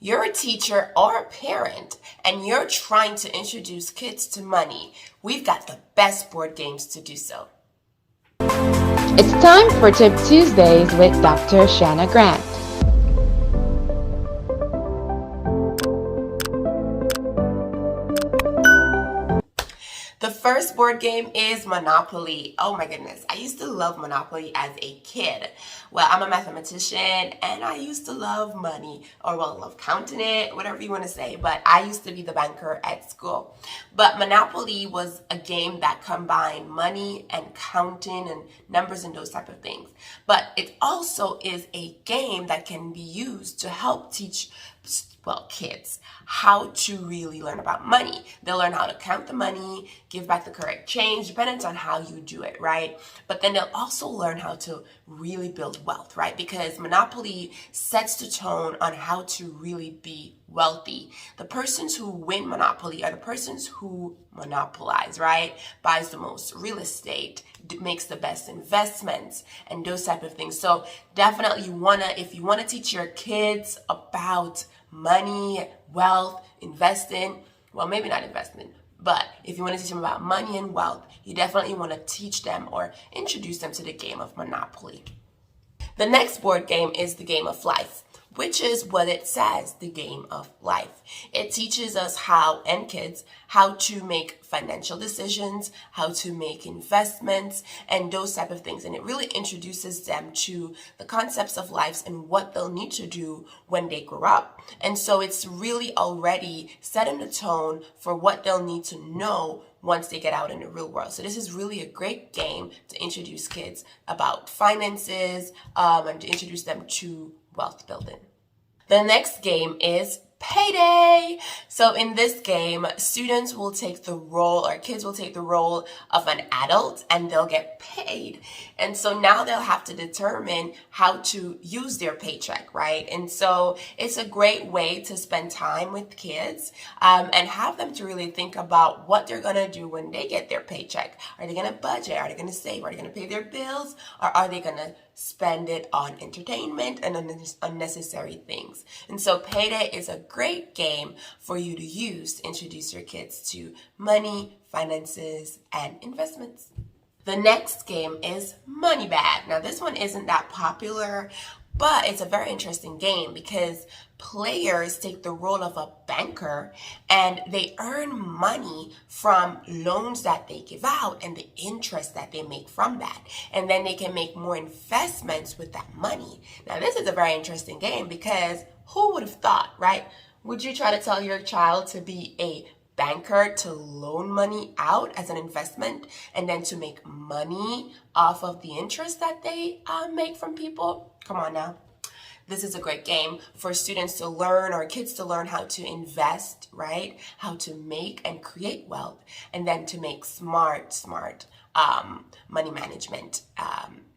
You're a teacher or a parent and you're trying to introduce kids to money. We've got the best board games to do so. It's time for Tip Tuesdays with Dr. Shanna Grant. The first board game is Monopoly. Oh my goodness, I used to love Monopoly as a kid. Well, I'm a mathematician and I used to love money, or well, love counting it, whatever you want to say, but I used to be the banker at school. But Monopoly was a game that combined money and counting and numbers and those type of things. But it also is a game that can be used to help teach kids how to really learn about money. They'll learn how to count the money, give back the correct change, depending on how you do it, right? But then they'll also learn how to really build wealth, right? Because Monopoly sets the tone on how to really be wealthy. The persons who win Monopoly are the persons who monopolize, right? Buys the most real estate, makes the best investments, and those type of things. So definitely if you wanna teach your kids about money, wealth, investing, well, maybe not investment, but if you want to teach them about money and wealth, you definitely want to teach them or introduce them to the game of Monopoly. The next board game is the game of life, which is what it says, the game of life. It teaches us how to make financial decisions, how to make investments, and those type of things. And it really introduces them to the concepts of life and what they'll need to do when they grow up. And so it's really already setting the tone for what they'll need to know once they get out in the real world. So this is really a great game to introduce kids about finances and to introduce them to wealth building. The next game is Payday. So in this game, kids will take the role of an adult and they'll get paid. And so now they'll have to determine how to use their paycheck, right? And so it's a great way to spend time with kids and have them to really think about what they're going to do when they get their paycheck. Are they going to budget? Are they going to save? Are they going to pay their bills? Or are they going to spend it on entertainment and unnecessary things? And so Payday is a great game for you to use to introduce your kids to money, finances, and investments. The next game is Money Bag. Now this one isn't that popular, but it's a very interesting game because players take the role of a banker and they earn money from loans that they give out and the interest that they make from that. And then they can make more investments with that money. Now this is a very interesting game because who would have thought, right? Would you try to tell your child to be a banker to loan money out as an investment and then to make money off of the interest that they make from people? Come on now. This is a great game for students to learn or kids to learn how to invest, right? How to make and create wealth and then to make smart money management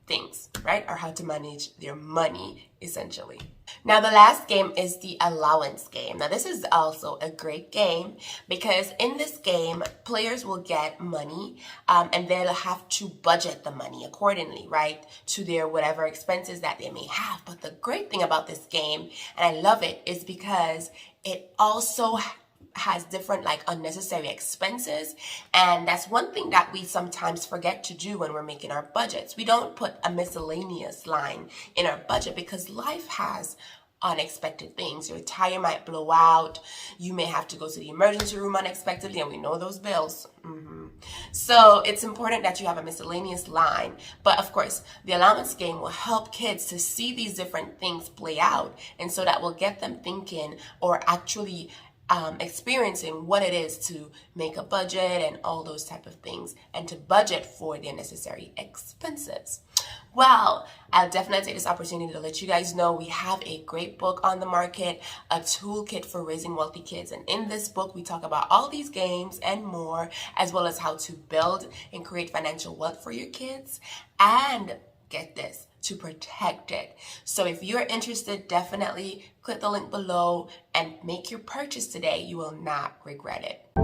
things, right? Or how to manage their money, essentially. Now, the last game is the Allowance Game. Now, this is also a great game because in this game, players will get money and they'll have to budget the money accordingly, right? To their whatever expenses that they may have. But the great thing about this game, and I love it, is because it also has different unnecessary expenses, and that's one thing that we sometimes forget to do when we're making our budgets. We don't put a miscellaneous line in our budget because life has unexpected things. Your tire might blow out, you may have to go to the emergency room unexpectedly, and we know those bills. So it's important that you have a miscellaneous line. But of course, the allowance game will help kids to see these different things play out, and so that will get them thinking or actually experiencing what it is to make a budget and all those type of things and to budget for their necessary expenses. Well, I'll definitely take this opportunity to let you guys know we have a great book on the market, a toolkit for raising wealthy kids. And in this book, we talk about all these games and more, as well as how to build and create financial wealth for your kids. And get this, to protect it. So if you're interested, definitely click the link below and make your purchase today. You will not regret it.